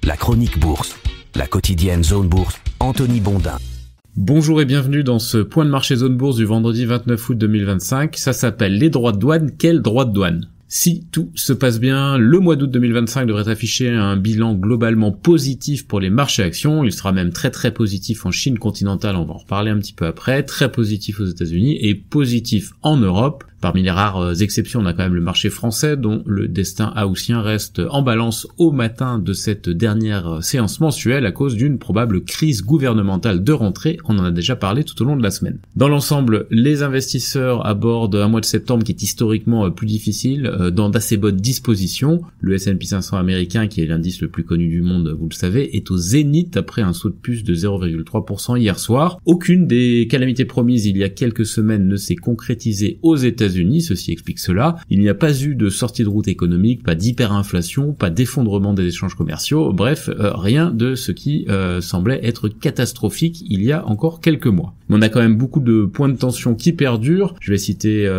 La chronique bourse, la quotidienne Zone Bourse, Anthony Bondin. Bonjour et bienvenue dans ce point de marché Zone Bourse du vendredi 29 août 2025. Ça s'appelle les droits de douane. Quels droits de douane ? Si tout se passe bien, le mois d'août 2025 devrait afficher un bilan globalement positif pour les marchés actions. Il sera même très positif en Chine continentale, on va en reparler un petit peu après, très positif aux États-Unis et positif en Europe. Parmi les rares exceptions, on a quand même le marché français dont le destin haussien reste en balance au matin de cette dernière séance mensuelle à cause d'une probable crise gouvernementale de rentrée. On en a déjà parlé tout au long de la semaine. Dans l'ensemble, les investisseurs abordent un mois de septembre qui est historiquement plus difficile dans d'assez bonnes dispositions. Le S&P 500 américain, qui est l'indice le plus connu du monde, vous le savez, est au zénith après un saut de puce de 0,3% hier soir. Aucune des calamités promises il y a quelques semaines ne s'est concrétisée aux États-Unis, ceci explique cela. Il n'y a pas eu de sortie de route économique, pas d'hyperinflation, pas d'effondrement des échanges commerciaux, bref, rien de ce qui semblait être catastrophique il y a encore quelques mois. Mais on a quand même beaucoup de points de tension qui perdurent. Je vais citer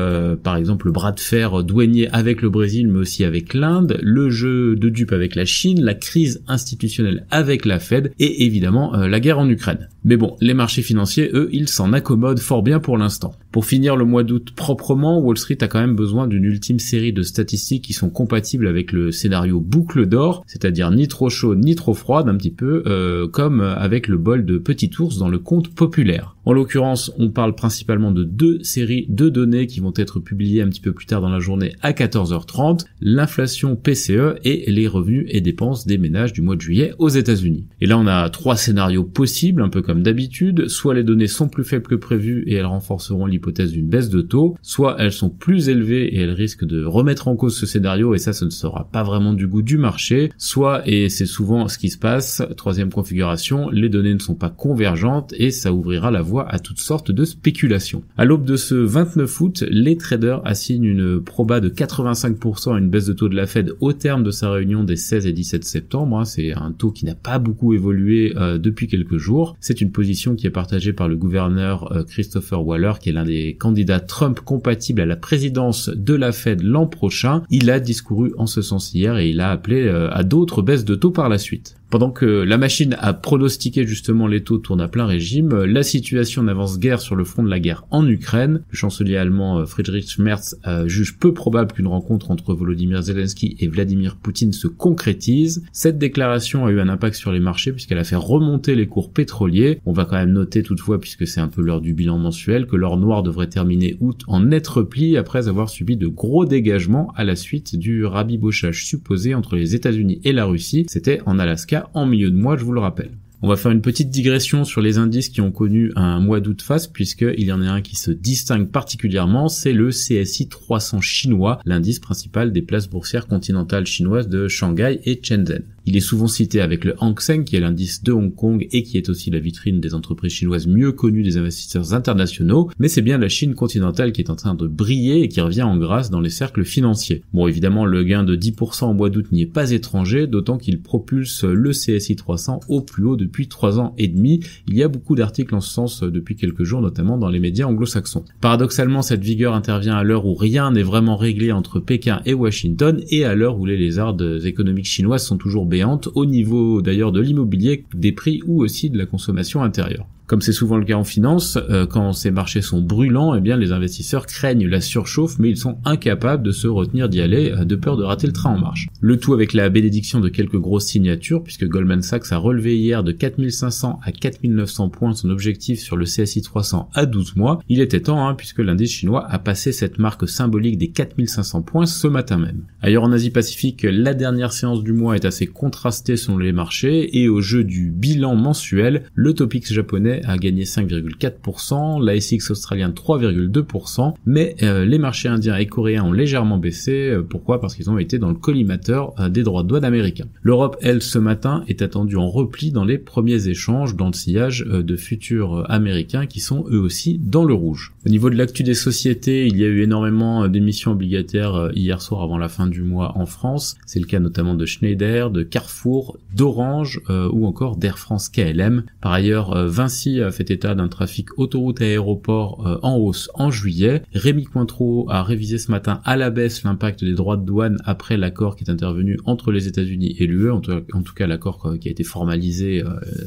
par exemple le bras de fer douanier avec le Brésil, mais aussi avec l'Inde, le jeu de dupes avec la Chine, la crise institutionnelle avec la Fed et évidemment la guerre en Ukraine. Mais bon, les marchés financiers, eux, ils s'en accommodent fort bien pour l'instant. Pour finir le mois d'août proprement, Wall Street a quand même besoin d'une ultime série de statistiques qui sont compatibles avec le scénario boucle d'or, c'est-à-dire ni trop chaude ni trop froide, un petit peu comme avec le bol de petit ours dans le conte populaire. En l'occurrence, on parle principalement de deux séries de données qui vont être publiées un petit peu plus tard dans la journée à 14h30, l'inflation PCE et les revenus et dépenses des ménages du mois de juillet aux États-Unis. Et là, on a trois scénarios possibles, un peu comme d'habitude, soit les données sont plus faibles que prévu et elles renforceront l'hypothèse d'une baisse de taux, soit elles sont plus élevées et elles risquent de remettre en cause ce scénario et ça ne sera pas vraiment du goût du marché, soit, et c'est souvent ce qui se passe, troisième configuration, les données ne sont pas convergentes et ça ouvrira la voie à toutes sortes de spéculations. À l'aube de ce 29 août, les traders assignent une proba de 85% à une baisse de taux de la Fed au terme de sa réunion des 16 et 17 septembre. C'est un taux qui n'a pas beaucoup évolué depuis quelques jours. C'est une position qui est partagée par le gouverneur Christopher Waller, qui est l'un des candidats Trump compatibles à la présidence de la Fed l'an prochain. Il a discouru en ce sens hier et il a appelé à d'autres baisses de taux par la suite. Pendant que la machine a pronostiqué justement les taux tournent à plein régime, la situation n'avance guère sur le front de la guerre en Ukraine. Le chancelier allemand Friedrich Merz juge peu probable qu'une rencontre entre Volodymyr Zelensky et Vladimir Poutine se concrétise. Cette déclaration a eu un impact sur les marchés puisqu'elle a fait remonter les cours pétroliers. On va quand même noter toutefois, puisque c'est un peu l'heure du bilan mensuel, que l'or noir devrait terminer août en net repli après avoir subi de gros dégagements à la suite du rabibochage supposé entre les États-Unis et la Russie. C'était en Alaska en milieu de mois, je vous le rappelle. On va faire une petite digression sur les indices qui ont connu un mois d'août face, puisqu'il y en a un qui se distingue particulièrement, c'est le CSI 300 chinois, l'indice principal des places boursières continentales chinoises de Shanghai et Shenzhen. Il est souvent cité avec le Hang Seng, qui est l'indice de Hong Kong et qui est aussi la vitrine des entreprises chinoises mieux connues des investisseurs internationaux, mais c'est bien la Chine continentale qui est en train de briller et qui revient en grâce dans les cercles financiers. Bon, évidemment, le gain de 10% au mois d'août n'y est pas étranger, d'autant qu'il propulse le CSI 300 au plus haut depuis 3 ans et demi. Il y a beaucoup d'articles en ce sens depuis quelques jours, notamment dans les médias anglo-saxons. Paradoxalement, cette vigueur intervient à l'heure où rien n'est vraiment réglé entre Pékin et Washington et à l'heure où les lézardes économiques chinoises sont toujours béantes, au niveau d'ailleurs de l'immobilier, des prix ou aussi de la consommation intérieure. Comme c'est souvent le cas en finance, quand ces marchés sont brûlants, eh bien les investisseurs craignent la surchauffe, mais ils sont incapables de se retenir d'y aller, de peur de rater le train en marche. Le tout avec la bénédiction de quelques grosses signatures, puisque Goldman Sachs a relevé hier de 4500 à 4900 points son objectif sur le CSI 300 à 12 mois. Il était temps, puisque l'indice chinois a passé cette marque symbolique des 4500 points ce matin même. Ailleurs en Asie-Pacifique, la dernière séance du mois est assez contrastée selon les marchés, et au jeu du bilan mensuel, le Topix japonais a gagné 5,4%, l'ASX australien 3,2%, mais les marchés indiens et coréens ont légèrement baissé. Pourquoi ? Parce qu'ils ont été dans le collimateur des droits de douane américains. L'Europe, elle, ce matin, est attendue en repli dans les premiers échanges dans le sillage de futurs américains qui sont eux aussi dans le rouge. Au niveau de l'actu des sociétés, il y a eu énormément d'émissions obligataires hier soir avant la fin du mois en France. C'est le cas notamment de Schneider, de Carrefour, d'Orange ou encore d'Air France KLM. Par ailleurs, Vinci Vinci a fait état d'un trafic autoroute et aéroport en hausse en juillet. Rémi Cointreau a révisé ce matin à la baisse l'impact des droits de douane après l'accord qui est intervenu entre les États-Unis et l'UE, en tout cas l'accord qui a été formalisé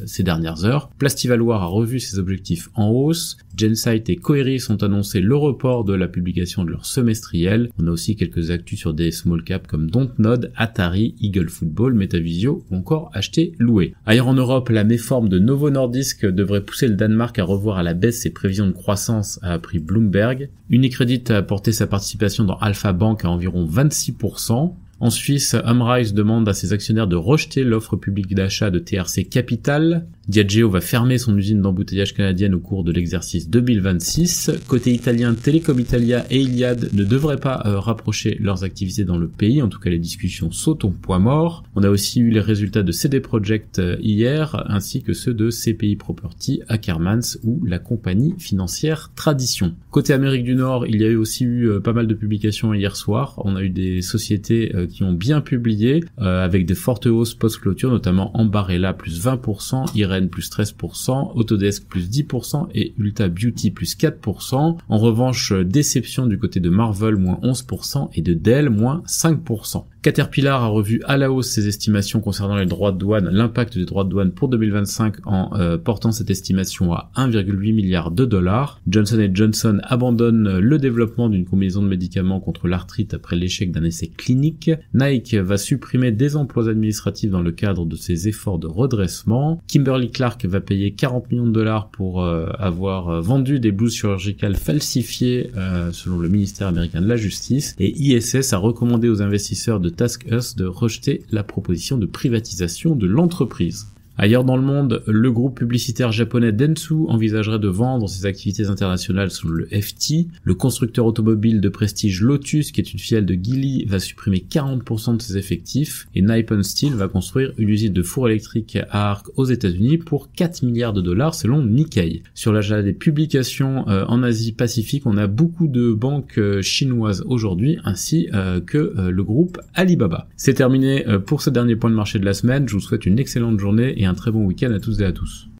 ces dernières heures. Plastivaloir a revu ses objectifs en hausse. Gensight et Coeris ont annoncé le report de la publication de leur semestriel. On a aussi quelques actus sur des small caps comme Dontnod, Atari, Eagle Football, Metavisio ou encore Acheter Louer. Ailleurs en Europe, la méforme de Novo Nordisk devrait pousser le Danemark à revoir à la baisse ses prévisions de croissance, a appris Bloomberg. Unicredit a porté sa participation dans Alpha Bank à environ 26%. En Suisse, Amrise demande à ses actionnaires de rejeter l'offre publique d'achat de TRC Capital. Diageo va fermer son usine d'embouteillage canadienne au cours de l'exercice 2026. Côté italien, Telecom Italia et Iliad ne devraient pas rapprocher leurs activités dans le pays. En tout cas, les discussions sautent au point mort. On a aussi eu les résultats de CD Projekt hier, ainsi que ceux de CPI Property, Ackermans ou la compagnie financière Tradition. Côté Amérique du Nord, il y a aussi eu pas mal de publications hier soir. On a eu des sociétés qui ont bien publié, avec des fortes hausses post-clôture, notamment Ambarella plus 20%, Irene plus 13%, Autodesk plus 10% et Ulta Beauty plus 4%. En revanche, déception du côté de Marvel, moins 11% et de Dell, moins 5%. Caterpillar a revu à la hausse ses estimations concernant les droits de douane, l'impact des droits de douane pour 2025 en portant cette estimation à 1,8 milliard de dollars. Johnson & Johnson abandonne le développement d'une combinaison de médicaments contre l'arthrite après l'échec d'un essai clinique. Nike va supprimer des emplois administratifs dans le cadre de ses efforts de redressement. Kimberly-Clark va payer 40 millions de dollars pour avoir vendu des blouses chirurgicales falsifiées selon le ministère américain de la Justice. Et ISS a recommandé aux investisseurs de TaskUs de rejeter la proposition de privatisation de l'entreprise. Ailleurs dans le monde, le groupe publicitaire japonais Dentsu envisagerait de vendre ses activités internationales sous le FT. Le constructeur automobile de prestige Lotus, qui est une filiale de Geely, va supprimer 40% de ses effectifs. Et Nippon Steel va construire une usine de fours électriques à arc aux États-Unis pour 4 milliards de dollars selon Nikkei. Sur l'agenda des publications en Asie-Pacifique, on a beaucoup de banques chinoises aujourd'hui, ainsi que le groupe Alibaba. C'est terminé pour ce dernier point de marché de la semaine. Je vous souhaite une excellente journée et un très bon week-end à tous et à tous.